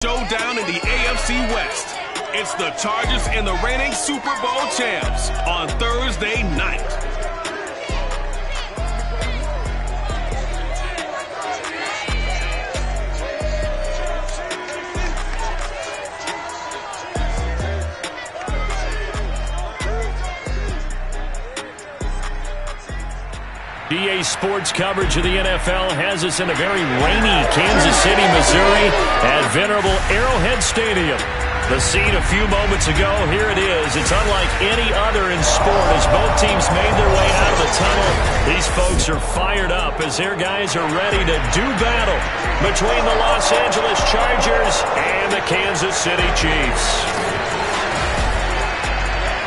Showdown in the AFC West. It's the Chargers and the reigning Super Bowl champs on Thursday night. EA Sports coverage of the NFL has us in a very rainy Kansas City, Missouri at venerable Arrowhead Stadium. The scene a few moments ago, here it is. It's unlike any other in sport as both teams made their way out of the tunnel. These folks are fired up as their guys are ready to do battle between the Los Angeles Chargers and the Kansas City Chiefs.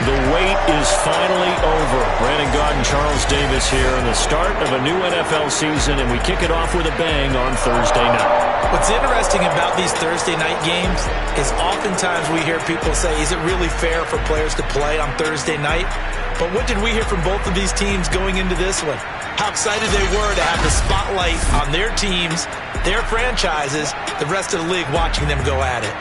The wait is finally over. Brandon Gaud and Charles Davis here on the start of a new NFL season, and we kick it off with a bang on Thursday night. What's interesting about these Thursday night games is oftentimes we hear people say, is it really fair for players to play on Thursday night? But what did we hear from both of these teams going into this one? How excited they were to have the spotlight on their teams, their franchises, the rest of the league watching them go at it.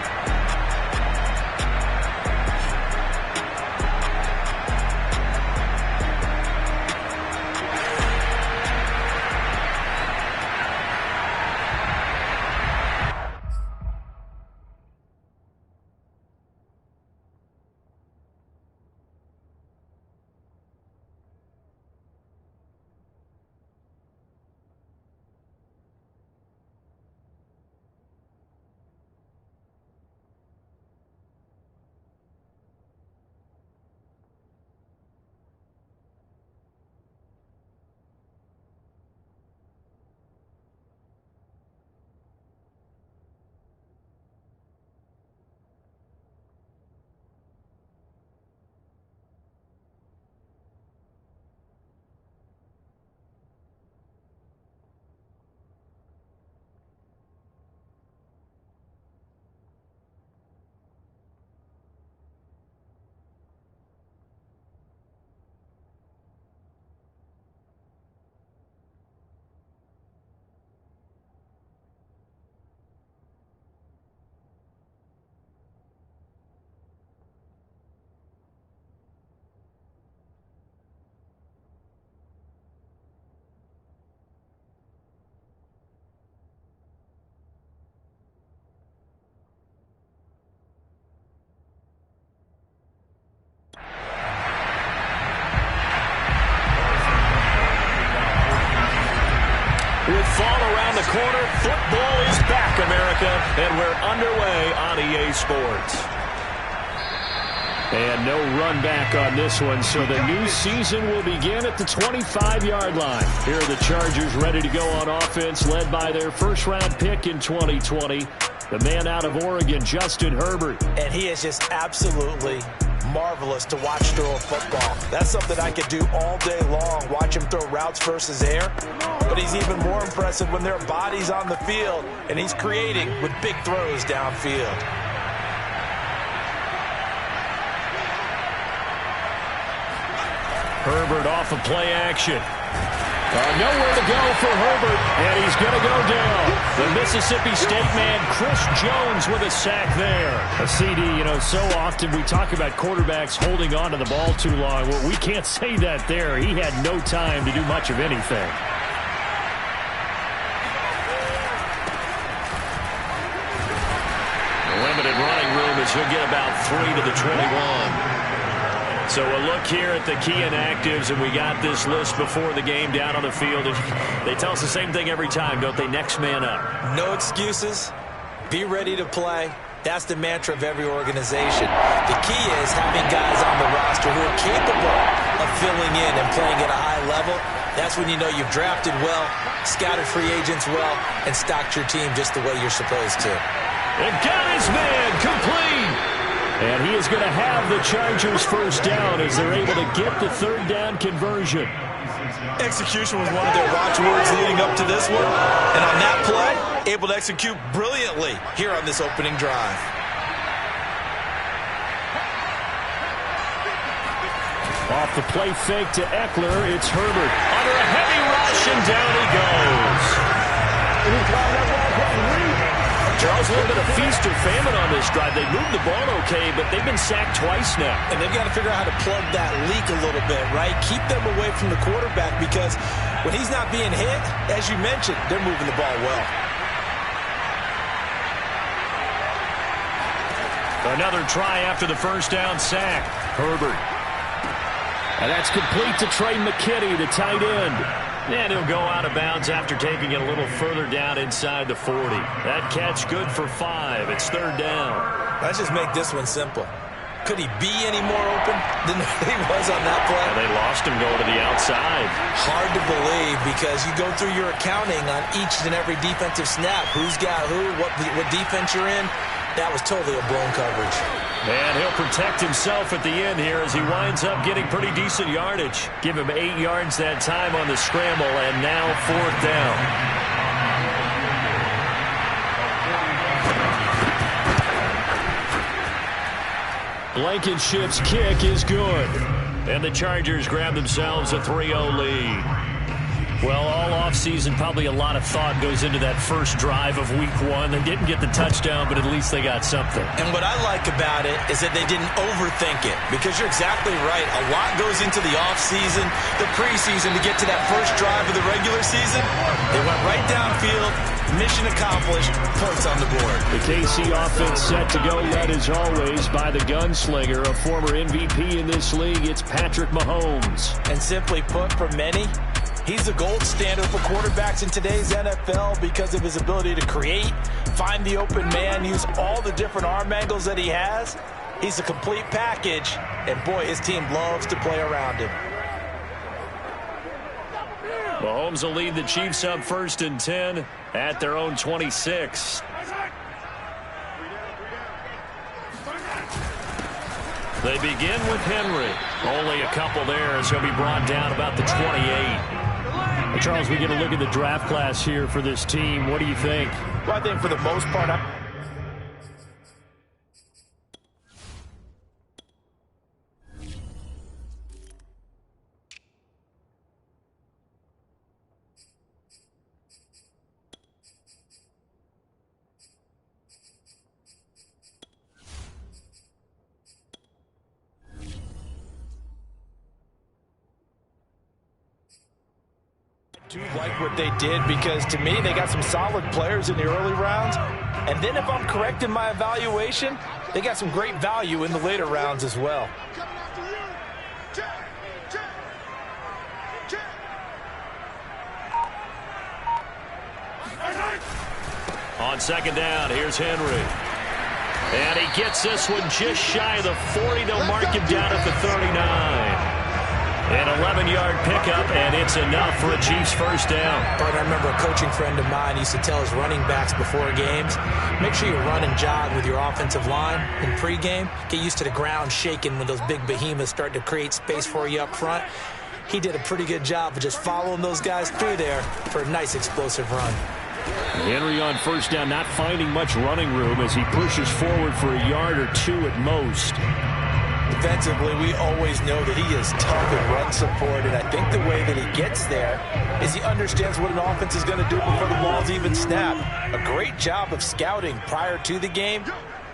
With fall around the corner, football is back, America, and we're underway on EA Sports. And no run back on this one, so the new season will begin at the 25-yard line. Here are the Chargers ready to go on offense, led by their first-round pick in 2020, the man out of Oregon, Justin Herbert. And he is just absolutely marvelous to watch throw a football. That's something I could do all day long, watch him throw routes versus air. But he's even more impressive when there are bodies on the field, and he's creating with big throws downfield. Herbert off of play action. Nowhere to go for Herbert, and he's going to go down. The Mississippi State man, Chris Jones, with a sack there. A CD, so often we talk about quarterbacks holding on to the ball too long. Well, we can't say that there. He had no time to do much of anything. The limited running room is he'll get about 3 to the 21. So a look here at the key inactives, and we got this list before the game down on the field. They tell us the same thing every time, don't they? Next man up. No excuses. Be ready to play. That's the mantra of every organization. The key is having guys on the roster who are capable of filling in and playing at a high level. That's when you know you've drafted well, scouted free agents well, and stocked your team just the way you're supposed to. And got his man complete. And he is going to have the Chargers first down as they're able to get the third down conversion. Execution was one of their watchwords leading up to this one. And on that play, able to execute brilliantly here on this opening drive. Off the play fake to Eckler, it's Herbert. Under a heavy rush, and down he goes. Charles, a little bit of feast or famine on this drive. They moved the ball okay, but they've been sacked twice now. And they've got to figure out how to plug that leak a little bit, right? Keep them away from the quarterback because when he's not being hit, as you mentioned, they're moving the ball well. Another try after the first down sack. Herbert. And that's complete to Trey McKinney, the tight end. And he'll go out of bounds after taking it a little further down inside the 40. That catch good for 5. It's third down. Let's just make this one simple. Could he be any more open than he was on that play? And they lost him going to the outside. Hard to believe because you go through your accounting on each and every defensive snap. Who's got who, what defense you're in. That was totally a blown coverage. And he'll protect himself at the end here as he winds up getting pretty decent yardage. Give him 8 yards that time on the scramble, and now fourth down. Blankenship's kick is good. And the Chargers grab themselves a 3-0 lead. Well, all offseason, probably a lot of thought goes into that first drive of Week 1. They didn't get the touchdown, but at least they got something. And what I like about it is that they didn't overthink it, because you're exactly right. A lot goes into the offseason, the preseason, to get to that first drive of the regular season. They went right downfield, mission accomplished, points on the board. The KC offense set to go, led as always by the gunslinger, a former MVP in this league. It's Patrick Mahomes. And simply put, for many, he's the gold standard for quarterbacks in today's NFL because of his ability to create, find the open man, use all the different arm angles that he has. He's a complete package, and boy, his team loves to play around him. Mahomes will lead the Chiefs up 1st and 10 at their own 26. They begin with Henry. Only a couple there as he'll be brought down about the 28. Charles, we get a look at the draft class here for this team. What do you think? Well, I think for the most part, do like what they did because, to me, they got some solid players in the early rounds. And then if I'm correct in my evaluation, they got some great value in the later rounds as well. On second down, here's Henry. And he gets this one just shy of the 40. They'll mark him down at the 39. An 11-yard pickup, and it's enough for a Chiefs first down. But I remember a coaching friend of mine used to tell his running backs before games, make sure you run and jog with your offensive line in pregame. Get used to the ground shaking when those big behemoths start to create space for you up front. He did a pretty good job of just following those guys through there for a nice explosive run. Henry on first down, not finding much running room as he pushes forward for a yard or two at most. Defensively, we always know that he is tough in run support, and I think the way that he gets there is he understands what an offense is going to do before the ball's even snapped. A great job of scouting prior to the game,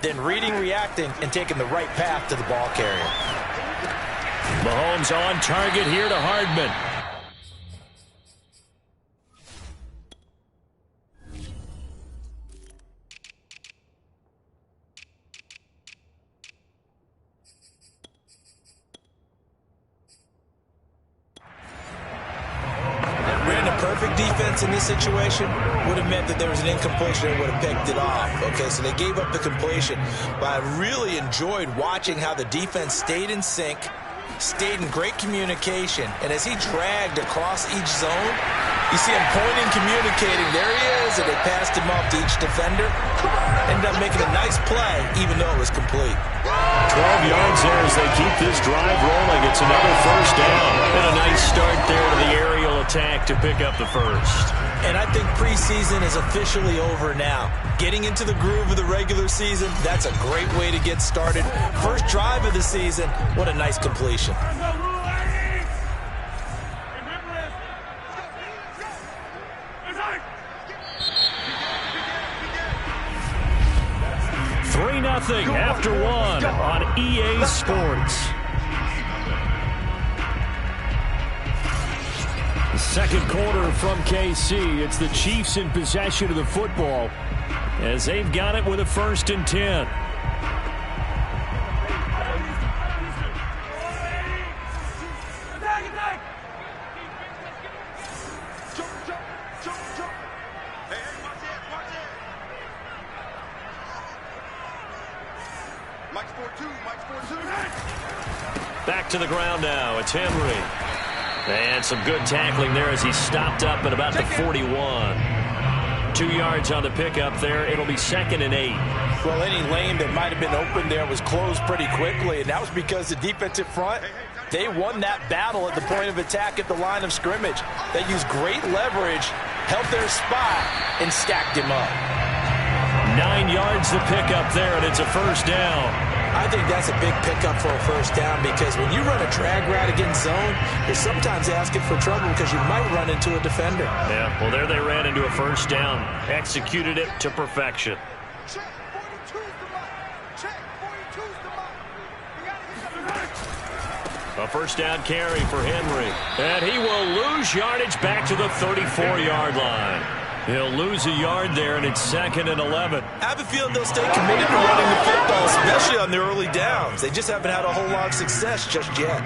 then reading, reacting, and taking the right path to the ball carrier. Mahomes on target here to Hardman. Defense in this situation would have meant that there was an incompletion and would have picked it off. Okay, so they gave up the completion. But I really enjoyed watching how the defense stayed in sync, stayed in great communication, and as he dragged across each zone, you see him pointing, communicating. There he is, and they passed him off to each defender. Ended up making a nice play, even though it was complete. 12 yards there as they keep this drive rolling. It's another first down. And a nice start there to the aerial attack to pick up the first. And I think preseason is officially over now. Getting into the groove of the regular season, that's a great way to get started. First drive of the season, what a nice completion. after one on EA Sports. The second quarter from KC. It's the Chiefs in possession of the football as they've got it with a 1st and 10. Back to the ground now. It's Henry. And some good tackling there as he stopped up at about the 41. 2 yards on the pickup there. It'll be 2nd and 8. Well, any lane that might have been open there was closed pretty quickly, and that was because the defensive front, they won that battle at the point of attack at the line of scrimmage. They used great leverage, held their spot, and stacked him up. 9 yards the pickup there, and it's a 1st down. I think that's a big pickup for a 1st down because when you run a drag route against zone, you're sometimes asking for trouble because you might run into a defender. Yeah, well, there they ran into a 1st down. Executed it to perfection. A 1st down carry for Henry. And he will lose yardage back to the 34-yard line. He'll lose a yard there, and it's 2nd and 11. I have a feeling they'll stay committed to running the football, especially on the early downs. They just haven't had a whole lot of success just yet.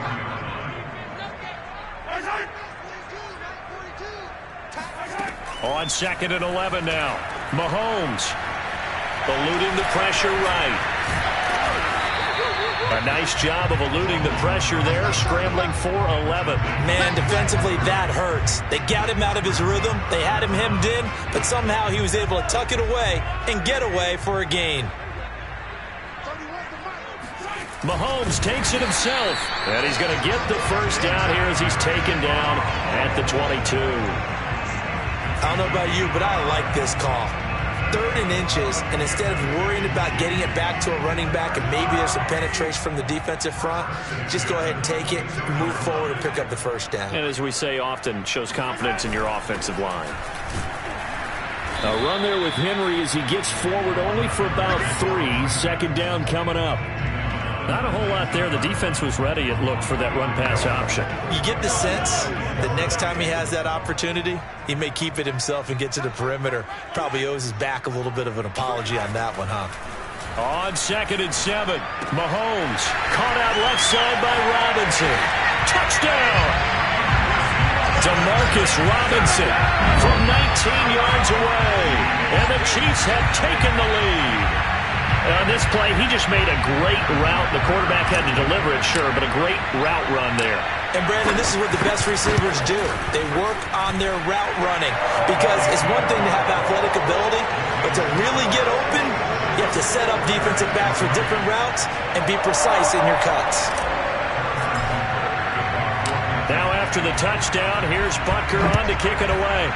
On 2nd and 11 now. Mahomes eluding the pressure right. A nice job of eluding the pressure there, scrambling for 11. Man, defensively, that hurts. They got him out of his rhythm. They had him hemmed in, but somehow he was able to tuck it away and get away for a gain. Mahomes takes it himself, and he's going to get the 1st down here as he's taken down at the 22. I don't know about you, but I like this call. 3rd and inches, and instead of worrying about getting it back to a running back and maybe there's some penetration from the defensive front, just go ahead and take it, move forward, and pick up the 1st down. And as we say often, shows confidence in your offensive line. A run there with Henry as he gets forward only for about 3. 2nd down coming up. Not a whole lot there. The defense was ready, it looked, for that run-pass option. You get the sense that next time he has that opportunity, he may keep it himself and get to the perimeter. Probably owes his back a little bit of an apology on that one, huh? On 2nd and 7, Mahomes caught out left side by Robinson. Touchdown! DeMarcus Robinson from 19 yards away. And the Chiefs have taken the lead. On this play, he just made a great route. The quarterback had to deliver it, sure, but a great route run there. And, Brandon, this is what the best receivers do. They work on their route running because it's one thing to have athletic ability, but to really get open, you have to set up defensive backs with different routes and be precise in your cuts. Now after the touchdown, here's Butker on to kick it away.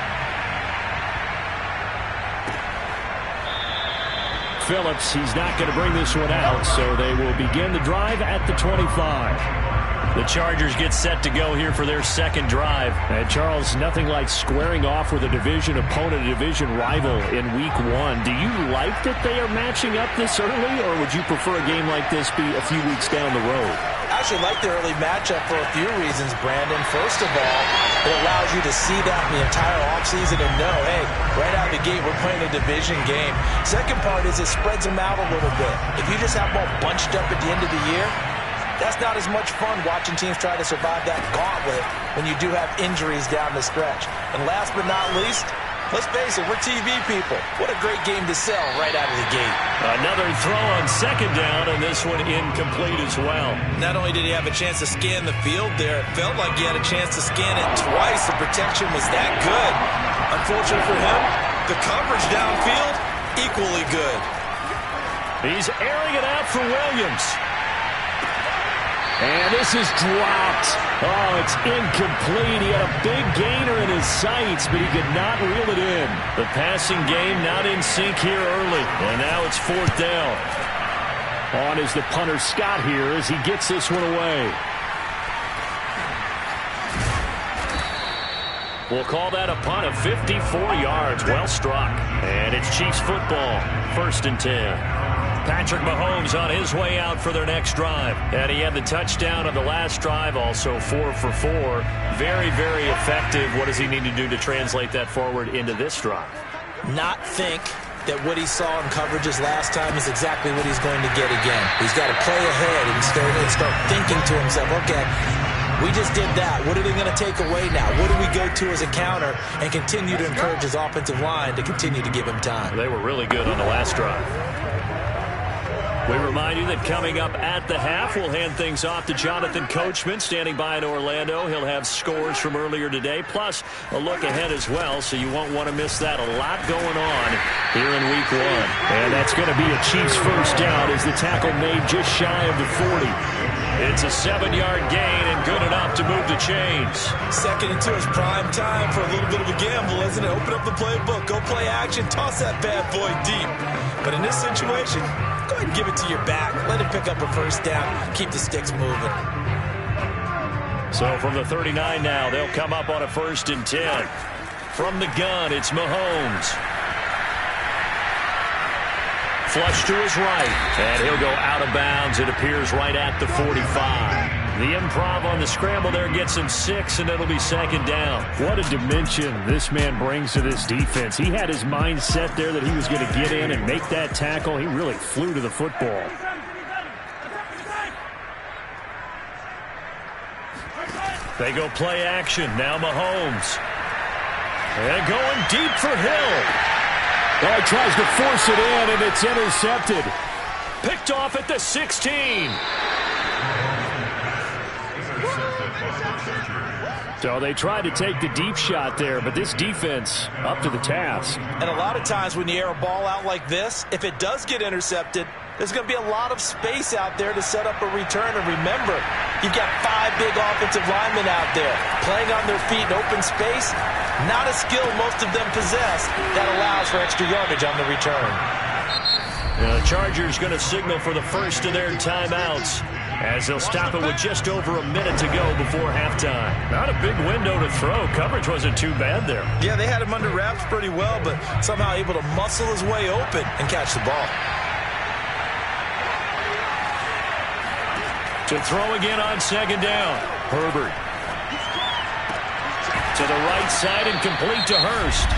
Phillips, he's not going to bring this one out, so they will begin the drive at the 25. The Chargers get set to go here for their 2nd drive. And Charles, nothing like squaring off with a division opponent, a division rival in week 1. Do you like that they are matching up this early, or would you prefer a game like this be a few weeks down the road? I actually like the early matchup for a few reasons, Brandon. First of all, it allows you to see that in the entire offseason and know, hey, right out of the gate, we're playing a division game. Second part is it spreads them out a little bit. If you just have them all bunched up at the end of the year, that's not as much fun watching teams try to survive that gauntlet when you do have injuries down the stretch. And last but not least, let's face it, we're TV people. What a great game to sell right out of the gate. Another throw on 2nd down, and this one incomplete as well. Not only did he have a chance to scan the field there, it felt like he had a chance to scan it twice. The protection was that good. Unfortunately for him, the coverage downfield, equally good. He's airing it out for Williams. And this is dropped. Oh, it's incomplete. He had a big gainer in his sights, but he could not reel it in. The passing game not in sync here early. And now it's 4th down. On is the punter Scott here as he gets this one away. We'll call that a punt of 54 yards. Well struck. And it's Chiefs football. 1st and 10. Patrick Mahomes on his way out for their next drive. And he had the touchdown on the last drive, also 4 for 4. Very, very effective. What does he need to do to translate that forward into this drive? Not think that what he saw in coverages last time is exactly what he's going to get again. He's got to play ahead and start thinking to himself, okay, we just did that. What are they going to take away now? What do we go to as a counter? And continue to encourage his offensive line to continue to give him time. They were really good on the last drive. We remind you that coming up at the half, we'll hand things off to Jonathan Coachman, standing by in Orlando. He'll have scores from earlier today, plus a look ahead as well, so you won't want to miss that. A lot going on here in Week 1. And that's going to be a Chiefs first down as the tackle made just shy of the 40. It's a 7-yard gain and good enough to move the chains. 2nd and 2 is prime time for a little bit of a gamble, isn't it? Open up the playbook, go play action, toss that bad boy deep. But in this situation, go ahead and give it to your back. Let him pick up a first down. Keep the sticks moving. So from the 39 now, they'll come up on a 1st and 10. From the gun, it's Mahomes. Flush to his right, and he'll go out of bounds. It appears right at the 45. The improv on the scramble there gets him 6, and it'll be 2nd down. What a dimension this man brings to this defense. He had his mind set there that he was going to get in and make that tackle. He really flew to the football. They go play action. Now Mahomes. And going deep for Hill. Well, he tries to force it in, and it's intercepted. Picked off at the 16. So they tried to take the deep shot there, but this defense up to the task. And a lot of times when you air a ball out like this, if it does get intercepted, there's going to be a lot of space out there to set up a return. And remember, you've got 5 big offensive linemen out there playing on their feet in open space. Not a skill most of them possess that allows for extra yardage on the return. The Chargers going to signal for the first of their timeouts as they'll stop it with just over a minute to go before halftime. Not a big window to throw. Coverage wasn't too bad there. Yeah, they had him under wraps pretty well, but somehow able to muscle his way open and catch the ball. To throw again on 2nd down. Herbert. To the right side and complete to Hurst.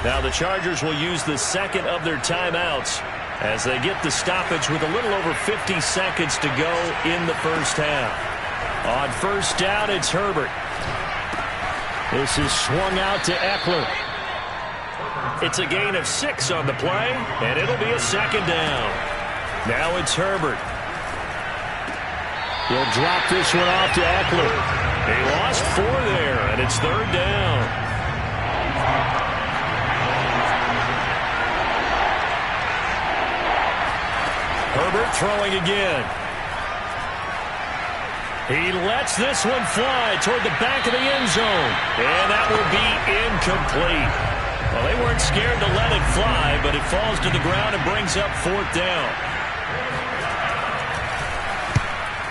Now the Chargers will use the 2nd of their timeouts as they get the stoppage with a little over 50 seconds to go in the first half. On 1st down, it's Herbert. This is swung out to Eckler. It's a gain of 6 on the play, and it'll be a 2nd down. Now it's Herbert. He'll drop this one off to Eckler. He lost 4 there, and it's 3rd down. Herbert throwing again. He lets this one fly toward the back of the end zone, and that will be incomplete. Well, they weren't scared to let it fly, but it falls to the ground and brings up 4th down.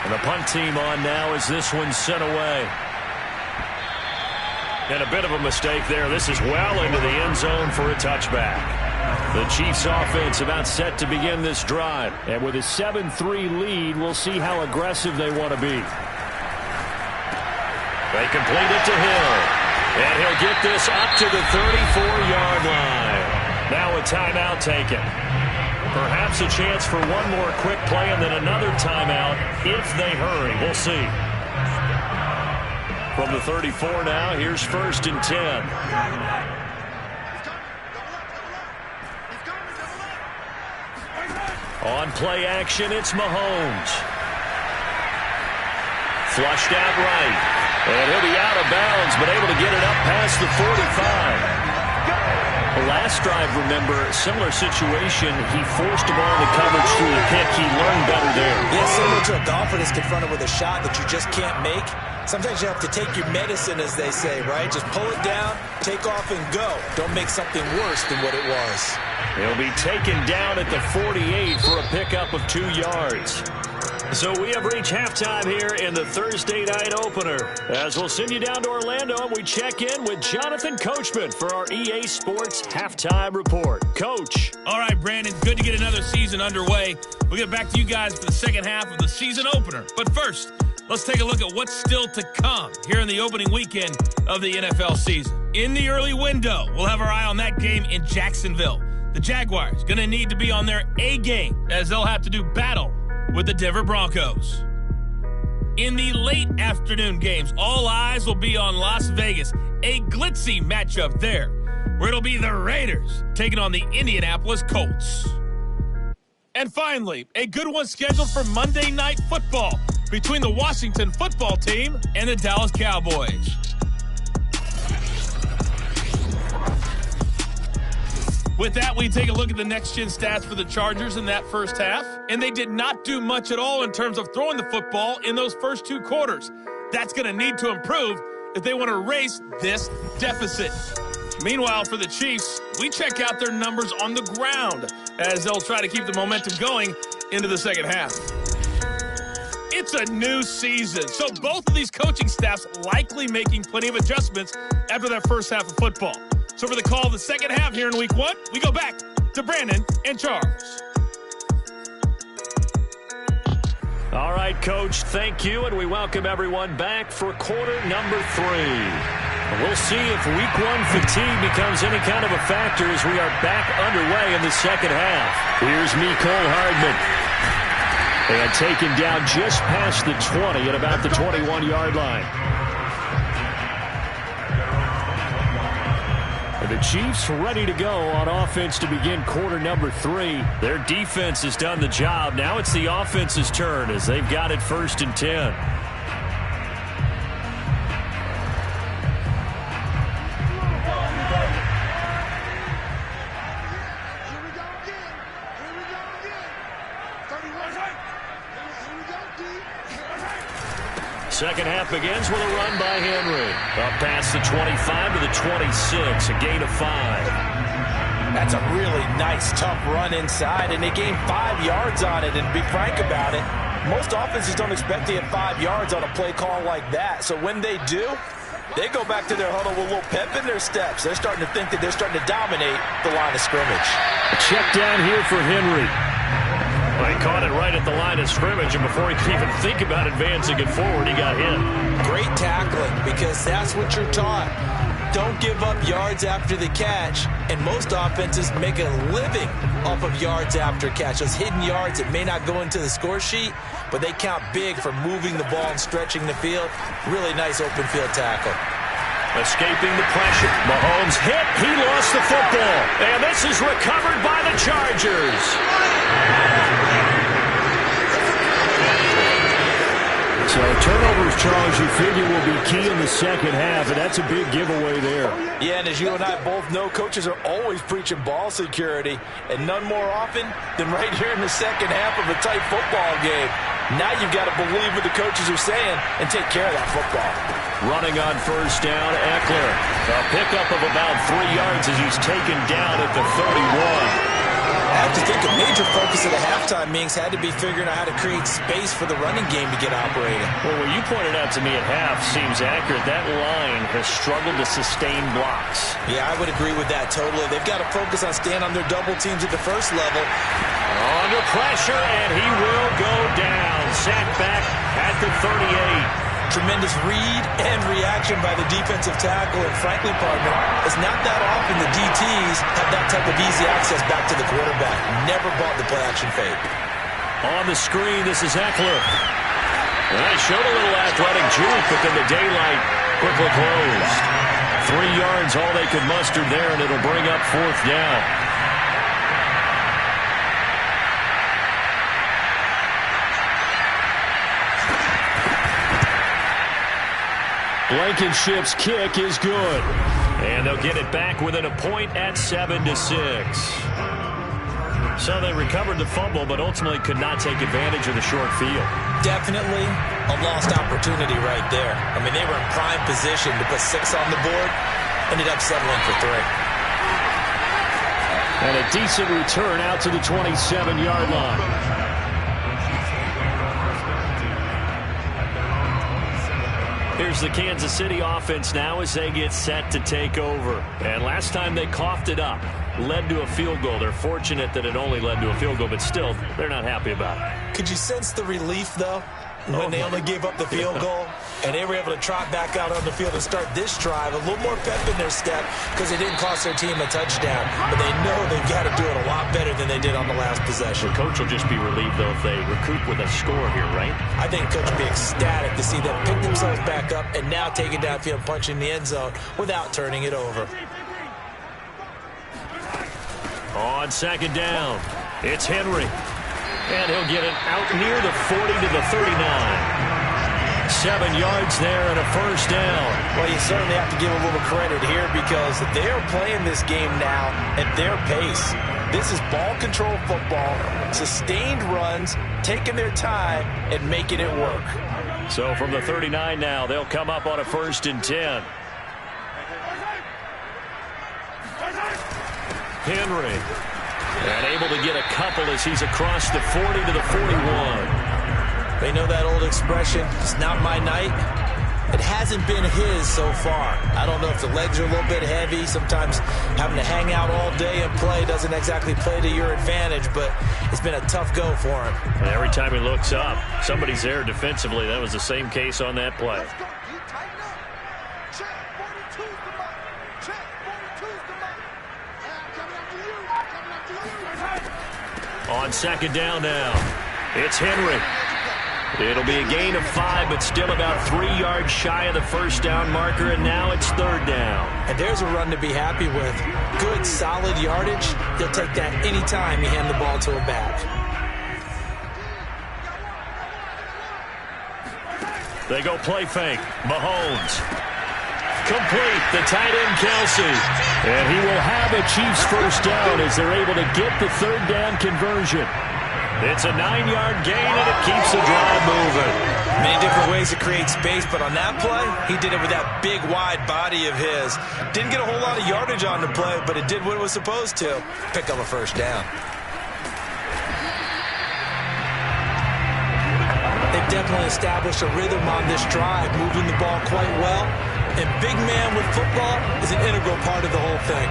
And the punt team on now as this one's sent away. And a bit of a mistake there. This is well into the end zone for a touchback. The Chiefs offense about set to begin this drive. And with a 7-3 lead, we'll see how aggressive they want to be. They complete it to Hill. And he'll get this up to the 34-yard line. Now a timeout taken. Perhaps a chance for one more quick play and then another timeout if they hurry. We'll see. From the 34 now, here's 1st and 10. On play action, it's Mahomes. Flushed out right. And he'll be out of bounds, but able to get it up past the 45. The last drive, remember, similar situation. He forced a ball into coverage through the pick. He learned better there. Yeah, similar to a golfer that's confronted with a shot that you just can't make. Sometimes you have to take your medicine, as they say, right? Just pull it down, take off, and go. Don't make something worse than what it was. He'll be taken down at the 48 for a pickup of 2 yards. So we have reached halftime here in the Thursday night opener. As we'll send you down to Orlando, and we check in with Jonathan Coachman for our EA Sports Halftime Report. Coach. All right, Brandon, good to get another season underway. We'll get back to you guys for the second half of the season opener. But first, let's take a look at what's still to come here in the opening weekend of the NFL season. In the early window, we'll have our eye on that game in Jacksonville. The Jaguars going to need to be on their A game as they'll have to do battle with the Denver Broncos. In the late afternoon games, all eyes will be on Las Vegas, a glitzy matchup there, where it'll be the Raiders taking on the Indianapolis Colts. And finally, a good one scheduled for Monday Night Football between the Washington football team and the Dallas Cowboys. With that, we take a look at the next-gen stats for the Chargers in that first half, and they did not do much at all in terms of throwing the football in those first two quarters. That's going to need to improve if they want to erase this deficit. Meanwhile, for the Chiefs, we check out their numbers on the ground as they'll try to keep the momentum going into the second half. It's a new season, so both of these coaching staffs likely making plenty of adjustments after that first half of football. So for the call of the second half here in week one, we go back to Brandon and Charles. All right, Coach, thank you, and we welcome everyone back for quarter number 3. We'll see if week one fatigue becomes any kind of a factor as we are back underway in the second half. Here's Mecole Hardman. And taken down just past the 20 at about the 21-yard line. The Chiefs ready to go on offense to begin quarter number 3. Their defense has done the job. Now it's the offense's turn as they've got it 1st and 10. Second half begins with a run by Henry. Up past the 25 to the 26, a gain of 5. That's a really nice, tough run inside, and they gained 5 yards on it. And to be frank about it, most offenses don't expect to get 5 yards on a play call like that. So when they do, they go back to their huddle with a little pep in their steps. They're starting to think that they're starting to dominate the line of scrimmage. A check down here for Henry. Well, he caught it right at the line of scrimmage, and before he could even think about advancing it forward, he got hit. Great tackling, because that's what you're taught. Don't give up yards after the catch, and most offenses make a living off of yards after catch. Those hidden yards that may not go into the score sheet, but they count big for moving the ball and stretching the field. Really nice open field tackle. Escaping the pressure. Mahomes hit. He lost the football. And this is recovered by the Chargers. So turnovers, Charles, you figure will be key in the second half, and that's a big giveaway there. Yeah, and as you and I both know, coaches are always preaching ball security, and none more often than right here in the second half of a tight football game. Now you've got to believe what the coaches are saying and take care of that football. Running on first down, Eckler. A pickup of about 3 yards as he's taken down at the 31. I have to think a major focus of the halftime meetings had to be figuring out how to create space for the running game to get operating. Well, what you pointed out to me at half seems accurate. That line has struggled to sustain blocks. Yeah, I would agree with that totally. They've got to focus on staying on their double teams at the first level. Under pressure, and he will go down. Sacked back at the 38. Tremendous read and reaction by the defensive tackle, and frankly, partner, it's not that often the DTs have that type of easy access back to the quarterback. Never bought the play-action fade. On the screen, this is Eckler. And he showed a little athletic juke, but then the daylight quickly closed. 3 yards, all they could muster there, and it'll bring up 4th down. Blankenship's kick is good. And they'll get it back within a point at 7-6. So they recovered the fumble, but ultimately could not take advantage of the short field. Definitely a lost opportunity right there. I mean, they were in prime position to put 6 on the board. Ended up settling for 3. And a decent return out to the 27-yard line. here's the Kansas City offense now as they get set to take over. And last time they coughed it up, led to a field goal. They're fortunate that it only led to a field goal, but still, they're not happy about it. Could you sense the relief, though, when they only gave up the field goal? And they were able to trot back out on the field and start this drive. A little more pep in their step because it didn't cost their team a touchdown. But they know they've got to do it a lot better than they did on the last possession. The coach will just be relieved, though, if they recoup with a score here, right? I think the coach will be ecstatic to see them pick themselves back up and now take it downfield, punching the end zone without turning it over. On second down, it's Henry. And he'll get it out near the 40 to the 39. 7 yards there and a first down. Well, you certainly have to give a little credit here because they're playing this game now at their pace. This is ball control football, sustained runs, taking their time and making it work. So from the 39 now, they'll come up on a 1st and 10. Henry. And able to get a couple as he's across the 40 to the 41. They know that old expression, it's not my night. It hasn't been his so far. I don't know if the legs are a little bit heavy. Sometimes having to hang out all day and play doesn't exactly play to your advantage, but it's been a tough go for him. And every time he looks up, somebody's there defensively. That was the same case on that play. On second down now, it's Henry. It'll be a gain of 5, but still about 3 yards shy of the first down marker, and now it's 3rd down. And there's a run to be happy with. Good, solid yardage. He'll take that anytime you hand the ball to a back. They go play fake. Mahomes. Complete. The tight end, Kelsey. And he will have a Chiefs first down as they're able to get the 3rd down conversion. It's a 9-yard gain, and it keeps the drive moving. Many different ways to create space, but on that play, he did it with that big, wide body of his. Didn't get a whole lot of yardage on the play, but it did what it was supposed to. Pick up a first down. They've definitely established a rhythm on this drive, moving the ball quite well. And big man with football is an integral part of the whole thing.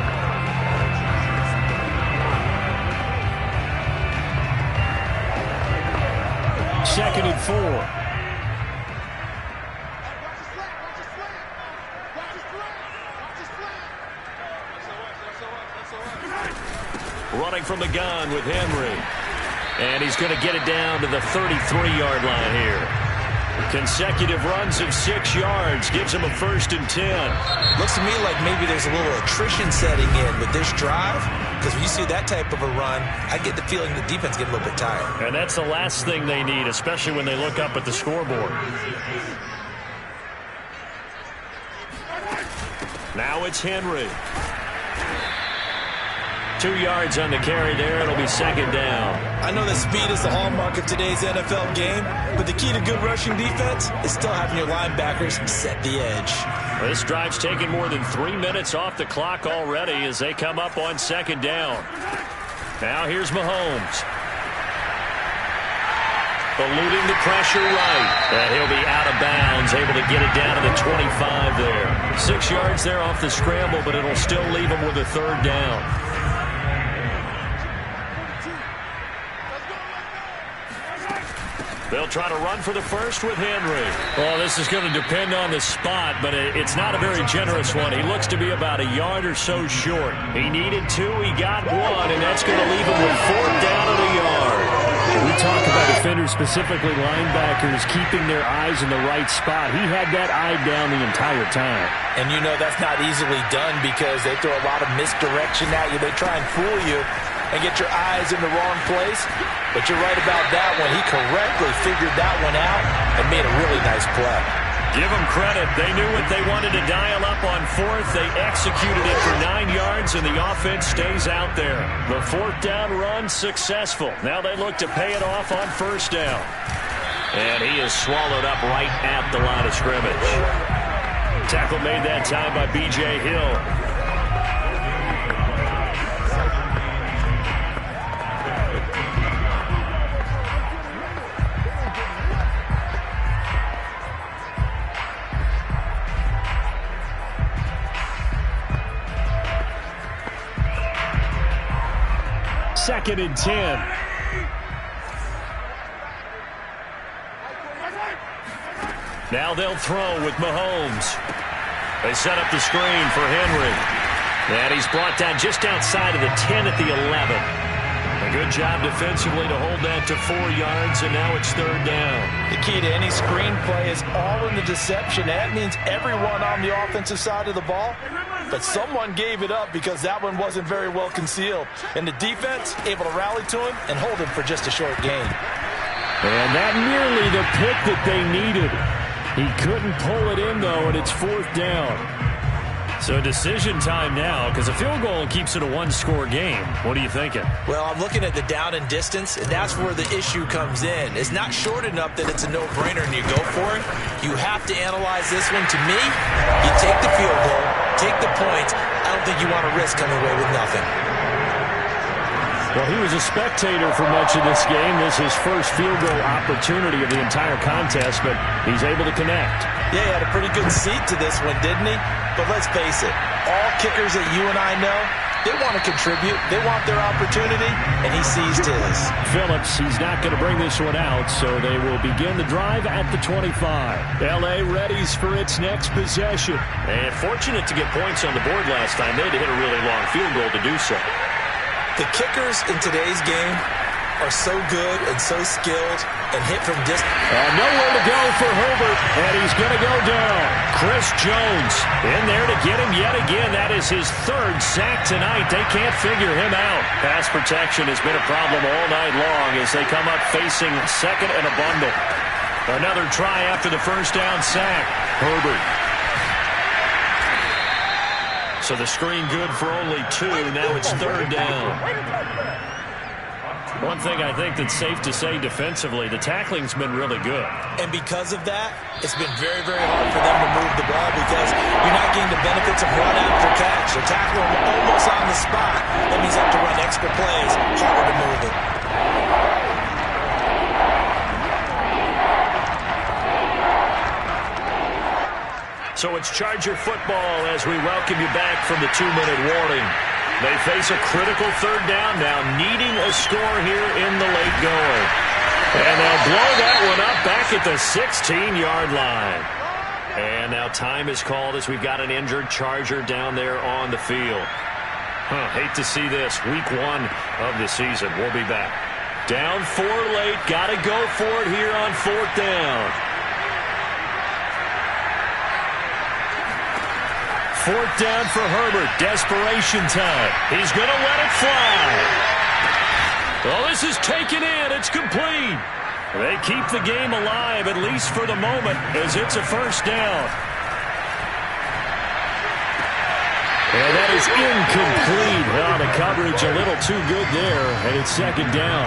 Second and 4. Running from the gun with Henry. And he's going to get it down to the 33-yard line here. Consecutive runs of 6 yards gives him a 1st and 10. Looks to me like maybe there's a little attrition setting in with this drive, because when you see that type of a run, I get the feeling the defense get a little bit tired. And that's the last thing they need, especially when they look up at the scoreboard. Now it's Henry. 2 yards on the carry there. It'll be 2nd down. I know that speed is the hallmark of today's NFL game, but the key to good rushing defense is still having your linebackers set the edge. Well, this drive's taken more than 3 minutes off the clock already as they come up on 2nd down. Now here's Mahomes. Eluding the pressure right. And he'll be out of bounds, able to get it down to the 25 there. 6 yards there off the scramble, but it'll still leave him with a 3rd down. They'll try to run for the first with Henry. Well, this is going to depend on the spot, but it's not a very generous one. He looks to be about a yard or so short. He needed 2, he got 1, and that's going to leave him with 4th down at a yard. We talk about defenders, specifically linebackers, keeping their eyes in the right spot. He had that eye down the entire time. And you know that's not easily done because they throw a lot of misdirection at you. They try and fool you and get your eyes in the wrong place. But you're right about that one. He correctly figured that one out and made a really nice play. Give them credit. They knew what they wanted to dial up on 4th. They executed it for 9 yards, and the offense stays out there. The 4th down run successful. Now they look to pay it off on 1st down. And he is swallowed up right at the line of scrimmage. Tackle made that time by B.J. Hill. 2nd and 10. Now they'll throw with Mahomes. They set up the screen for Henry. And he's brought down just outside of the 10 at the 11. A good job defensively to hold that to 4 yards, and now it's 3rd down. The key to any screenplay is all in the deception. That means everyone on the offensive side of the ball, but someone gave it up because that one wasn't very well concealed. And the defense able to rally to him and hold him for just a short gain. And that nearly the pick that they needed. He couldn't pull it in, though, and it's 4th down. So decision time now, because a field goal keeps it a one-score game. What are you thinking? Well, I'm looking at the down and distance, and that's where the issue comes in. It's not short enough that it's a no-brainer and you go for it. You have to analyze this one. To me, you take the field goal, take the points. I don't think you want to risk coming away with nothing. Well, he was a spectator for much of this game. This is his first field goal opportunity of the entire contest, but he's able to connect. Yeah, he had a pretty good seat to this one, didn't he? But let's face it, all kickers that you and I know, they want to contribute. They want their opportunity, and he seized his. Phillips, he's not going to bring this one out, so they will begin the drive at the 25. L.A. readies for its next possession. And fortunate to get points on the board last time. They had to hit a really long field goal to do so. The kickers in today's game are so good and so skilled and hit from distance. Nowhere to go for Herbert, and he's going to go down. Chris Jones in there to get him yet again. That is his 3rd sack tonight. They can't figure him out. Pass protection has been a problem all night long as they come up facing 2nd and a bundle. Another try after the 1st down sack. Herbert. So the screen good for only 2. Now it's 3rd down. One thing I think that's safe to say defensively, the tackling's been really good. And because of that, it's been very, very hard for them to move the ball because you're not getting the benefits of run after catch. They're tackling them almost on the spot. That means you have to run extra plays, harder to move it. So it's Charger football as we welcome you back from the 2-minute warning. They face a critical 3rd down now, needing a score here in the late going. And they'll blow that one up back at the 16-yard line. And now time is called as we've got an injured Charger down there on the field. Hate to see this. Week 1 of the season. We'll be back. Down 4 late. Got to go for it here on 4th down. 4th down for Herbert. Desperation time. He's going to let it fly. Well, this is taken in. It's complete. They keep the game alive, at least for the moment, as it's a 1st down. And that is incomplete. Well, the coverage a little too good there, and it's 2nd down.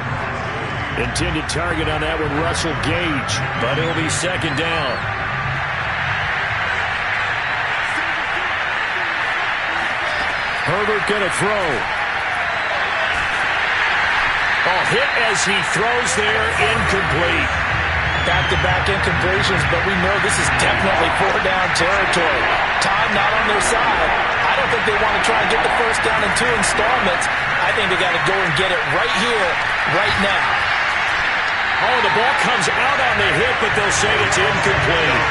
Intended target on that one, Russell Gage, but it'll be 2nd down. Herbert going to throw. Hit as he throws there, incomplete. Back-to-back incompletions, but we know this is definitely 4th down territory. Time not on their side. I don't think they want to try and get the 1st down in 2 installments. I think they got to go and get it right here, right now. The ball comes out on the hit, but they'll say it's incomplete.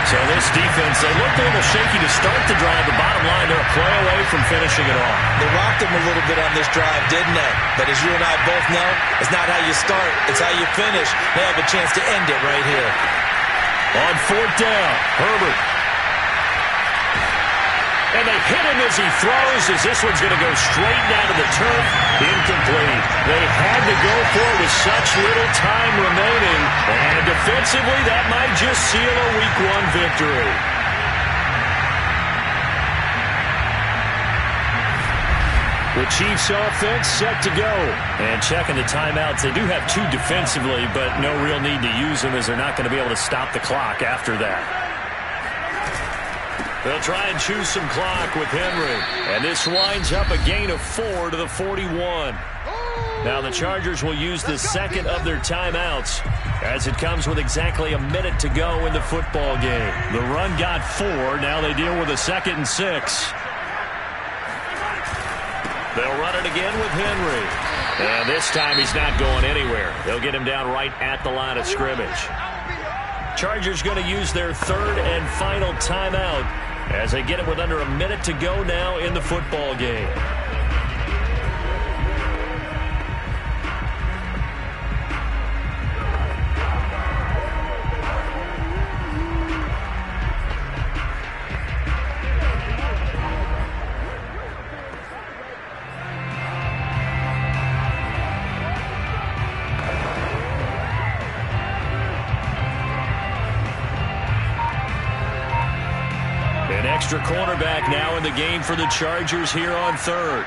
So this defense, they looked a little shaky to start the drive. The bottom line, they're a play away from finishing it off. They rocked them a little bit on this drive, didn't they? But as you and I both know, it's not how you start, it's how you finish. They have a chance to end it right here. On 4th down, Herbert. And they hit him as he throws, as this one's going to go straight down to the turf. Incomplete. They had to go for it with such little time remaining. And defensively, that might just seal a Week 1 victory. The Chiefs offense set to go. And checking the timeouts, they do have 2 defensively, but no real need to use them as they're not going to be able to stop the clock after that. They'll try and choose some clock with Henry. And this winds up a gain of 4 to the 41. Now the Chargers will use the 2nd of their timeouts as it comes with exactly a minute to go in the football game. The run got 4. Now they deal with a 2nd and 6. They'll run it again with Henry. And this time he's not going anywhere. They'll get him down right at the line of scrimmage. Chargers going to use their third and final timeout as they get it with under a minute to go now in the football game. An extra cornerback now in the game for the Chargers here on third.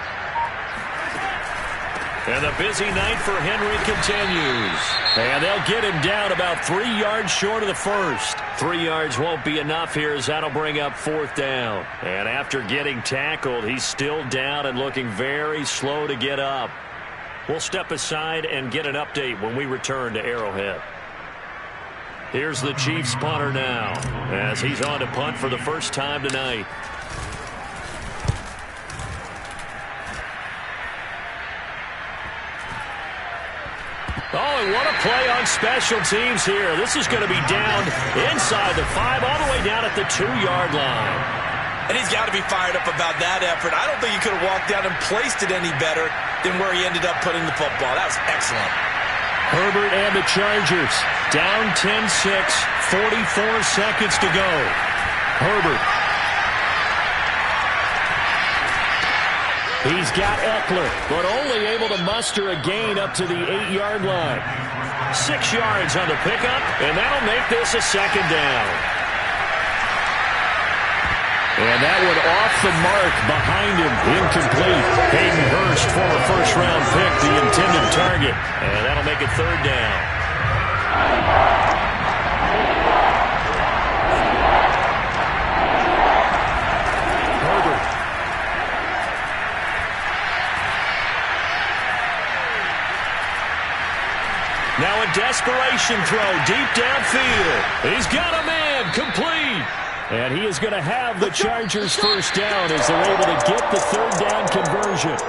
And the busy night for Henry continues. And they'll get him down about 3 yards short of the first. 3 yards won't be enough here as that'll bring up fourth down. And after getting tackled, he's still down and looking very slow to get up. We'll step aside and get an update when we return to Arrowhead. Here's the Chiefs punter now as he's on to punt for the first time tonight. Oh, and what a play on special teams here. This is going to be down inside the 5, all the way down at the 2-yard line. And he's got to be fired up about that effort. I don't think he could have walked down and placed it any better than where he ended up putting the football. That was excellent. Herbert and the Chargers down 10-6, 44 seconds to go. Herbert. He's got Eckler, but only able to muster a gain up to the 8-yard line. 6 yards on the pickup, and that'll make this a second down. And that one off the mark behind him, incomplete. Hayden Hurst, former first-round pick, the intended target. And that'll make it third down. Herbert. Now a desperation throw deep downfield. He's got a man, complete. And he is going to have the Chargers first down as they're able to get the third down conversion.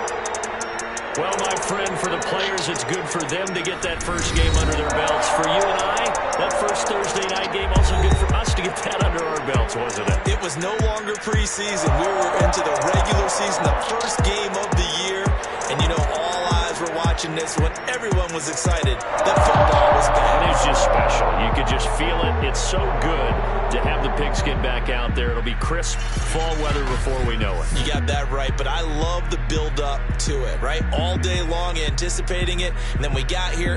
Well, my friend, for the players, it's good for them to get that first game under their belts. For you and I, that first Thursday night game, also good for us to get that under our belts, wasn't it? It was no longer preseason. We were into the regular season, the first game of the year. And, you know, all eyes were watching this when everyone was excited that football was back. And it's just special. You could just feel it. It's so good to have the pigskin back out there. It'll be crisp fall weather before we know it. You got that right, but I love the build-up to it, right? All day long anticipating it, and then we got here.